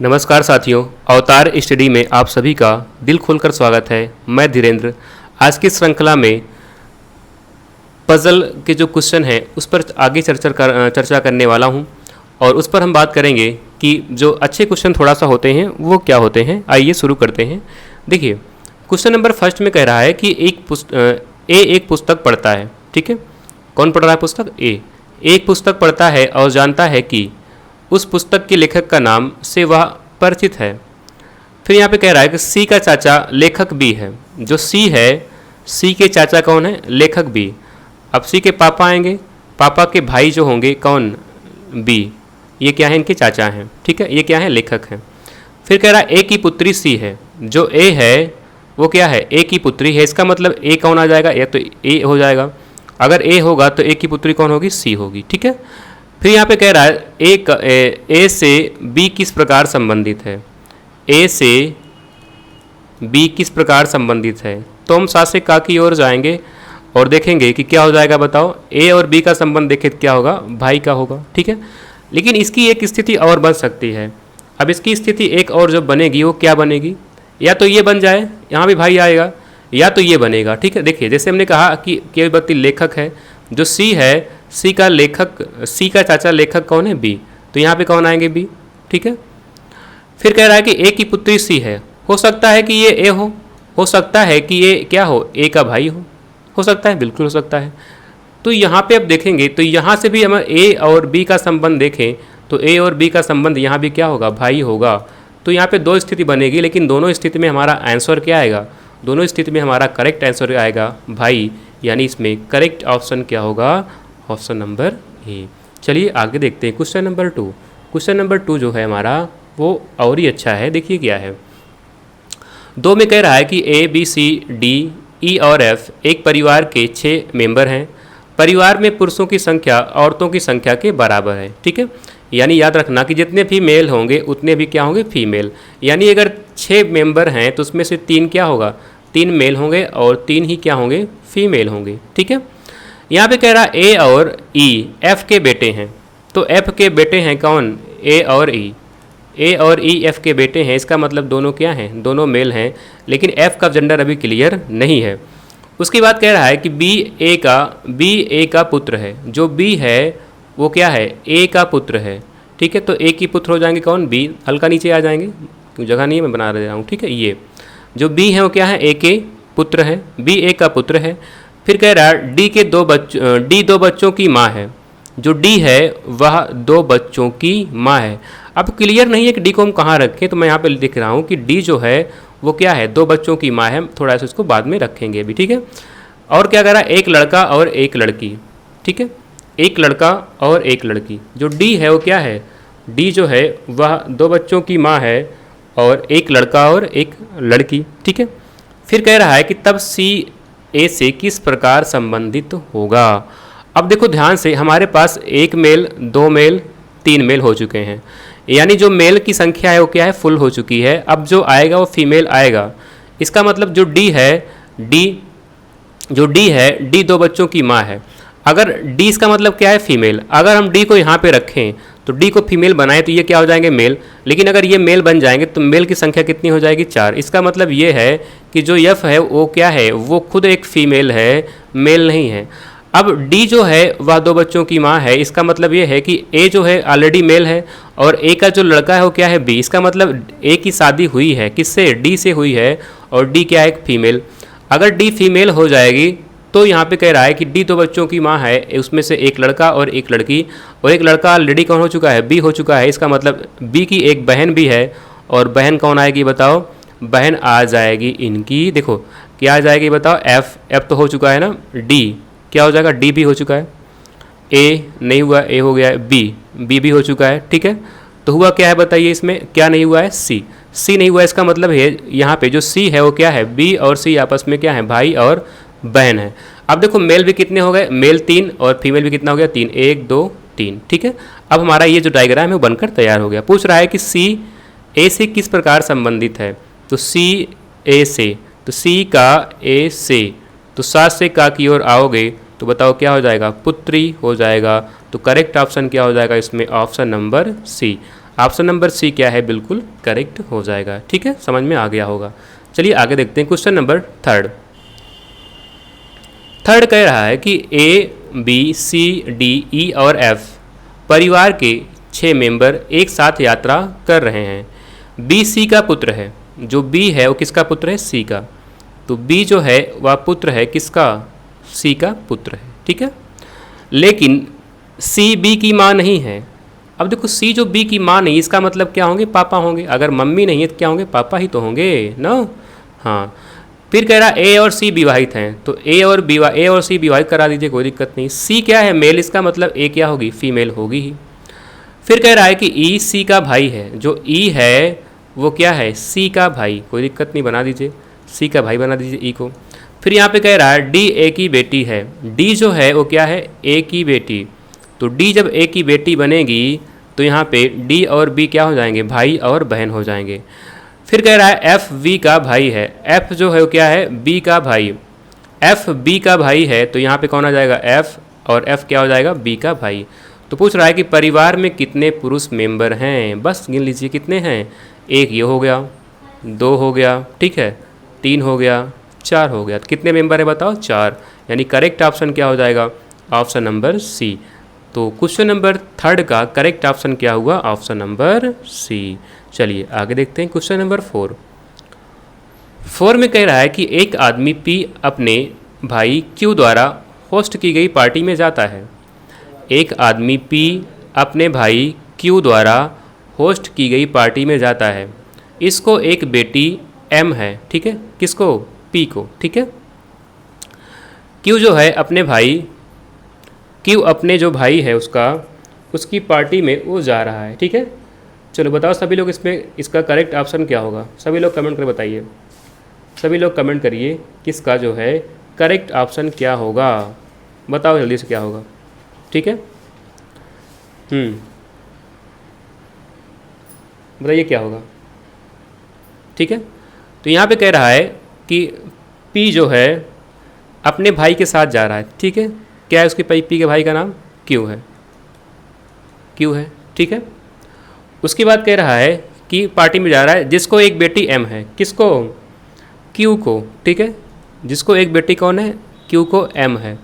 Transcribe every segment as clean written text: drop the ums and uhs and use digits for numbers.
नमस्कार साथियों, अवतार स्टडी में आप सभी का दिल खोलकर स्वागत है। मैं धीरेन्द्र। आज की श्रृंखला में पज़ल के जो क्वेश्चन हैं उस पर आगे चर्चा करने वाला हूं और उस पर हम बात करेंगे कि जो अच्छे क्वेश्चन थोड़ा सा होते हैं वो क्या होते हैं। आइए शुरू करते हैं। देखिए, क्वेश्चन नंबर फर्स्ट में कह रहा है कि एक पुस्तक पढ़ता है। ठीक है, कौन पढ़ रहा है पुस्तक? ए एक पुस्तक पढ़ता है और जानता है कि उस पुस्तक के लेखक का नाम से वह परिचित है। फिर यहाँ पे कह रहा है कि सी का चाचा लेखक बी है। जो सी है, सी के चाचा कौन है? लेखक बी। अब सी के पापा आएंगे, पापा के भाई जो होंगे कौन? बी। ये क्या है? इनके चाचा हैं। ठीक है, ये क्या है? लेखक हैं। फिर कह रहा है ए की पुत्री सी है। जो ए है वो क्या है? ए की पुत्री है। इसका मतलब ए कौन आ जाएगा? या तो ए हो जाएगा। अगर ए होगा तो ए की पुत्री कौन होगी? सी होगी। ठीक है। फिर यहाँ पे कह रहा है ए से बी किस प्रकार संबंधित है? ए से बी किस प्रकार संबंधित है? तो हम सा से का की ओर जाएंगे और देखेंगे कि क्या हो जाएगा। बताओ, ए और बी का संबंध देखें क्या होगा? भाई का होगा। ठीक है, लेकिन इसकी एक स्थिति और बन सकती है। अब इसकी स्थिति एक और जो बनेगी वो क्या बनेगी? या तो ये बन जाए, यहाँ भी भाई आएगा, या तो ये बनेगा। ठीक है, देखिए जैसे हमने कहा कि केवल व्यक्ति लेखक है। जो सी है, सी का लेखक, सी का चाचा लेखक कौन है? बी। तो यहाँ पे कौन आएंगे? बी। ठीक है। फिर कह रहा है कि ए की पुत्री सी है। हो सकता है कि ये ए हो सकता है कि ये क्या हो? ए का भाई हो सकता है, बिल्कुल हो सकता है। तो यहाँ पे अब देखेंगे तो यहाँ से भी हम ए और बी का संबंध देखें तो ए और बी का संबंध यहाँ भी क्या होगा? भाई होगा। तो यहाँ पे दो स्थिति बनेगी, लेकिन दोनों स्थिति में हमारा आंसर क्या आएगा? दोनों स्थिति में हमारा करेक्ट आंसर आएगा भाई। यानी इसमें करेक्ट ऑप्शन क्या होगा? Option number A. चलिए आगे देखते हैं क्वेश्चन नंबर 2। क्वेश्चन नंबर 2 जो है हमारा वो और ही अच्छा है। देखिए क्या है। 2 में कह रहा है कि A B C D E और एफ एक परिवार के 6 मेंबर हैं। परिवार में पुरुषों की संख्या औरतों की संख्या के बराबर है। ठीक है, यानी याद रखना कि जितने फीमेल होंगे उतने भी क्या होंगे? फीमेल। यानी अगर 6 मेंबर हैं तो उसमें से 3 क्या होगा? 3 मेल होंगे और 3 ही क्या होंगे? फीमेल होंगे। ठीक है, यहाँ पे कह रहा ए और ई एफ के बेटे हैं। तो एफ के बेटे हैं कौन? ए और ई। ए और ई एफ के बेटे हैं। इसका मतलब दोनों क्या हैं? दोनों मेल हैं, लेकिन एफ का जेंडर अभी क्लियर नहीं है। उसके बाद कह रहा है कि बी ए का पुत्र है। जो बी है वो क्या है? ए का पुत्र है। ठीक है, तो ए की पुत्र हो जाएंगे कौन? बी। हल्का नीचे आ जाएंगे, क्यों जगह नहीं है, मैं बना रहा हूँ। ठीक है, ये जो बी है वो क्या है? ए के पुत्र है। बी ए का पुत्र है। फिर कह रहा है डी 2 बच्चों की माँ है। जो डी है वह 2 बच्चों की माँ है। अब क्लियर नहीं है कि डी को हम कहाँ रखें, तो मैं यहाँ पे लिख रहा हूँ कि डी जो है वो क्या है? 2 बच्चों की माँ है। थोड़ा सा इसको बाद में रखेंगे अभी। ठीक है, और क्या कह रहा है? एक लड़का और एक लड़की। ठीक है, एक लड़का और एक लड़की। जो डी है वो क्या है? डी जो है वह 2 बच्चों की माँ है और एक लड़का और एक लड़की। ठीक है, फिर कह रहा है कि तब सी ए से किस प्रकार संबंधित होगा। अब देखो ध्यान से, हमारे पास 1 मेल 2 मेल 3 मेल हो चुके हैं। यानी जो मेल की संख्या है वो क्या है? फुल हो चुकी है। अब जो आएगा वो फीमेल आएगा। इसका मतलब जो डी है डी 2 बच्चों की माँ है। अगर डी इसका मतलब क्या है? फीमेल। अगर हम डी को यहाँ पे रखें तो डी को फीमेल बनाए तो ये क्या हो जाएंगे? मेल। लेकिन अगर ये मेल बन जाएंगे तो मेल की संख्या कितनी हो जाएगी? 4। इसका मतलब ये है कि जो एफ है वो क्या है? वो खुद एक फीमेल है, मेल नहीं है। अब डी जो है वह 2 बच्चों की माँ है। इसका मतलब ये है कि ए जो है ऑलरेडी मेल है और ए का जो लड़का है वो क्या है? बी। इसका मतलब ए की शादी हुई है किससे? डी से हुई है और डी क्या है? एक फीमेल। अगर डी फीमेल हो जाएगी तो यहाँ पे कह रहा है कि डी 2 बच्चों की माँ है, उसमें से एक लड़का और एक लड़की, और एक लड़का ऑलरेडी कौन हो चुका है? बी हो चुका है। इसका मतलब बी की एक बहन भी है, और बहन कौन आएगी? बताओ, बहन आ जाएगी इनकी। देखो क्या आ जाएगी? बताओ, एफ तो हो चुका है ना, डी क्या हो जाएगा? डी भी हो चुका है। ए नहीं हुआ, ए हो गया है। बी भी हो चुका है। ठीक है, तो हुआ क्या है बताइए? इसमें क्या नहीं हुआ है? सी नहीं हुआ। इसका मतलब है यहाँ पे जो सी है वो क्या है? बी और सी आपस में क्या है? भाई और बहन है। अब देखो मेल भी कितने हो गए? मेल 3 और फीमेल भी कितना हो गया? 3। 1 2 3। ठीक है, अब हमारा ये जो डायग्राम है वो बनकर तैयार हो गया। पूछ रहा है कि सी ए से किस प्रकार संबंधित है। तो सी ए से, तो सी का ए से, तो सात से का की ओर आओगे तो बताओ क्या हो जाएगा? पुत्री हो जाएगा। तो करेक्ट ऑप्शन क्या हो जाएगा इसमें? Option number C. Option number C क्या है, बिल्कुल करेक्ट हो जाएगा। ठीक है, समझ में आ गया होगा। चलिए आगे देखते हैं क्वेश्चन नंबर थर्ड। थर्ड कह रहा है कि A B C D E और एफ परिवार के 6 मेंबर एक साथ यात्रा कर रहे हैं। बी सी का पुत्र है। जो बी है वो किसका पुत्र है, सी का। तो बी जो है वह पुत्र है किसका, सी का पुत्र है। ठीक है, लेकिन सी बी की माँ नहीं है। अब देखो सी जो बी की माँ नहीं, इसका मतलब क्या होंगे, पापा होंगे। अगर मम्मी नहीं है तो क्या होंगे, पापा ही तो होंगे ना। हाँ, फिर कह रहा ए और सी विवाहित हैं, तो ए और सी विवाहित करा दीजिए, कोई दिक्कत नहीं। सी क्या है, मेल, इसका मतलब ए क्या होगी, फीमेल होगी ही। फिर कह रहा है कि ई सी का भाई है। जो ई है वो क्या है, सी का भाई, कोई दिक्कत नहीं, बना दीजिए, सी का भाई बना दीजिए ई को। फिर यहाँ पे कह रहा है डी ए की बेटी है। डी जो है वो क्या है, ए की बेटी। तो डी जब ए की बेटी बनेगी तो यहाँ पे डी और बी क्या हो जाएंगे, भाई और बहन हो जाएंगे। फिर कह रहा है एफ वी का भाई है। एफ जो है वो क्या है, बी का भाई। एफ बी का भाई है तो यहाँ पे कौन आ जाएगा, एफ, और एफ क्या हो जाएगा, बी का भाई। तो पूछ रहा है कि परिवार में कितने पुरुष मेंबर हैं, बस गिन लीजिए कितने हैं। एक ये हो गया, 2 हो गया, ठीक है, 3 हो गया, 4 हो गया। तो कितने मेंबर है बताओ, 4। यानी करेक्ट ऑप्शन क्या हो जाएगा, ऑप्शन नंबर सी। तो क्वेश्चन नंबर थर्ड का करेक्ट ऑप्शन क्या हुआ, ऑप्शन नंबर सी। चलिए आगे देखते हैं क्वेश्चन नंबर 4। 4 में कह रहा है कि एक आदमी पी अपने भाई क्यू द्वारा होस्ट की गई पार्टी में जाता है। एक आदमी पी अपने भाई क्यू द्वारा होस्ट की गई पार्टी में जाता है। इसको एक बेटी एम है, ठीक है, किसको, पी को, ठीक है। क्यू जो है अपने भाई, क्यू अपने जो भाई है उसकी पार्टी में वो जा रहा है, ठीक है। चलो बताओ सभी लोग इसमें इसका करेक्ट ऑप्शन क्या होगा, सभी लोग कमेंट कर बताइए। सभी लोग कमेंट करिए किसका जो है करेक्ट ऑप्शन क्या होगा, बताओ जल्दी से क्या होगा, ठीक है। बताइए क्या होगा, ठीक है। तो यहाँ पे कह रहा है कि पी जो है अपने भाई के साथ जा रहा है, ठीक है। क्या है उसके पी के भाई का नाम, क्यू है, क्यू है, ठीक है। उसके बाद कह रहा है कि पार्टी में जा रहा है जिसको एक बेटी एम है, किसको, क्यू को, ठीक है। जिसको एक बेटी कौन है, क्यू को एम है।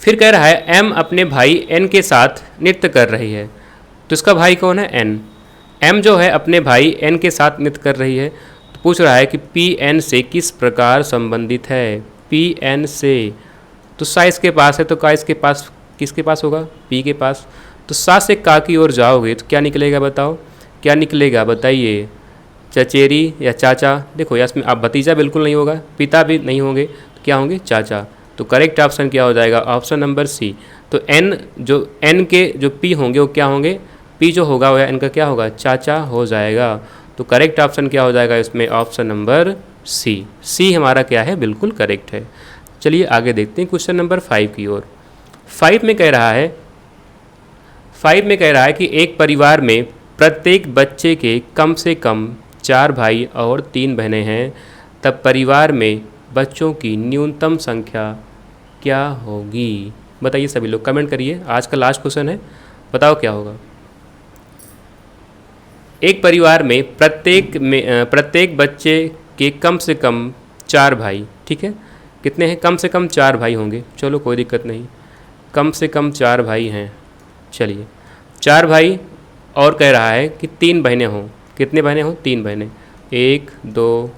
फिर कह रहा है एम अपने भाई एन के साथ नृत्य कर रही है, तो इसका भाई कौन है, एन। एम जो है अपने भाई एन के साथ नृत्य कर रही है, तो पूछ रहा है कि पी एन से किस प्रकार संबंधित है, पी एन से। तो सा इसके पास है तो का इसके पास किसके पास होगा, पी के पास। तो सा से का की ओर जाओगे तो क्या निकलेगा, बताओ क्या निकलेगा, बताइए। चचेरी या चाचा, देखो यार इसमें आप भतीजा बिल्कुल नहीं होगा, पिता भी नहीं होंगे, तो क्या होंगे, चाचा। तो करेक्ट ऑप्शन क्या हो जाएगा, ऑप्शन नंबर सी। तो एन के जो पी होंगे वो क्या होंगे, पी जो होगा वह एन का क्या होगा, चाचा हो जाएगा। तो करेक्ट ऑप्शन क्या हो जाएगा इसमें, ऑप्शन नंबर सी। सी हमारा क्या है, बिल्कुल करेक्ट है। चलिए आगे देखते हैं क्वेश्चन नंबर 5 की ओर। 5 में कह रहा है कि एक परिवार में प्रत्येक बच्चे के कम से कम 4 भाई और 3 बहनें हैं, तब परिवार में बच्चों की न्यूनतम संख्या क्या होगी। बताइए सभी लोग कमेंट करिए, आज का लास्ट क्वेश्चन है, बताओ क्या होगा। एक परिवार में प्रत्येक बच्चे के कम से कम 4 भाई, ठीक है। कितने हैं, कम से कम 4 भाई होंगे, चलो कोई दिक्कत नहीं, कम से कम 4 भाई हैं। चलिए 4 भाई, और कह रहा है कि 3 बहनें हों, कितने बहनें हों, 3 बहनें, 1 2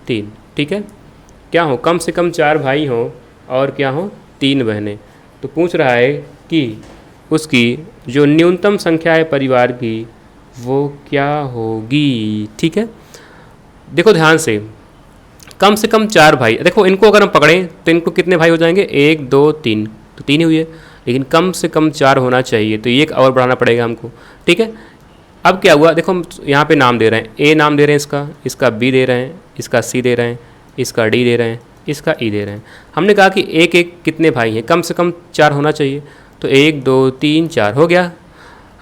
3, ठीक है। क्या हो, कम से कम 4 भाई हों और क्या हो, 3 बहनें। तो पूछ रहा है कि उसकी जो न्यूनतम संख्या है परिवार की वो क्या होगी, ठीक है। देखो ध्यान से कम 4 भाई, देखो इनको अगर हम पकड़ें तो इनको कितने भाई हो जाएंगे, 1 2 3, तो 3 ही हुए, लेकिन कम से कम 4 होना चाहिए, तो एक और बढ़ाना पड़ेगा हमको, ठीक है। अब क्या हुआ, देखो हम यहाँ पे नाम दे रहे हैं, ए नाम दे रहे हैं इसका बी दे रहे हैं, इसका सी दे रहे हैं, इसका डी दे रहे हैं, इसका ई दे रहे हैं। हमने कहा कि एक एक कितने भाई हैं, कम से कम 4 होना चाहिए, तो 1 2 3 4 हो गया।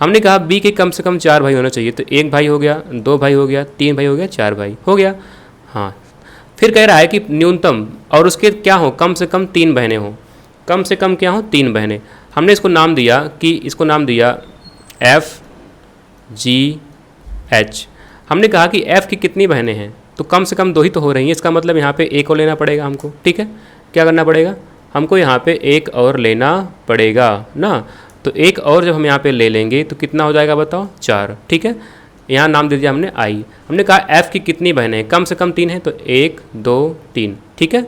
हमने कहा बी के कम से कम 4 भाई होना चाहिए, तो 1 भाई हो गया, 2 भाई हो गया, 3 भाई हो गया, 4 भाई हो गया। हाँ, फिर कह रहा है कि न्यूनतम, और उसके क्या हो, कम से कम 3 बहनें हों, कम से कम क्या हो, 3 बहनें। हमने इसको नाम दिया कि इसको नाम दिया एफ GH। हमने कहा कि F की कितनी बहनें हैं, तो कम से कम 2 ही तो हो रही हैं, इसका मतलब यहाँ पे एक और लेना पड़ेगा हमको। ठीक है, क्या करना पड़ेगा हमको, यहाँ पे एक और लेना पड़ेगा ना। तो एक और जब हम यहाँ पे ले लेंगे तो कितना हो जाएगा बताओ, 4। ठीक है, यहाँ नाम दे दिया हमने I। हमने कहा F की कितनी बहनें हैं, कम से कम 3 है, तो 1 2 3। ठीक है,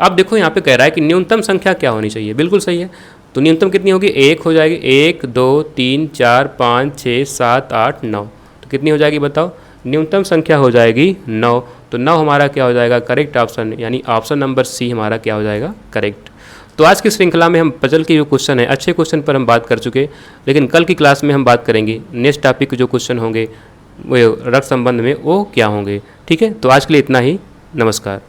अब देखो यहाँ पे कह रहा है कि न्यूनतम संख्या क्या होनी चाहिए, बिल्कुल सही है। तो न्यूनतम कितनी होगी, 1 हो जाएगी, 1 2 3 4 5 6 7 8 9। तो कितनी हो जाएगी बताओ, न्यूनतम संख्या हो जाएगी 9। तो 9 हमारा क्या हो जाएगा, करेक्ट ऑप्शन, यानी ऑप्शन नंबर C हमारा क्या हो जाएगा, करेक्ट। तो आज की श्रृंखला में हम पजल के जो क्वेश्चन है, अच्छे क्वेश्चन पर हम बात कर चुके, लेकिन कल की क्लास में हम बात करेंगे नेक्स्ट टॉपिक के जो क्वेश्चन होंगे वो रक्त संबंध में वो क्या होंगे। ठीक है, तो आज के लिए इतना ही, नमस्कार।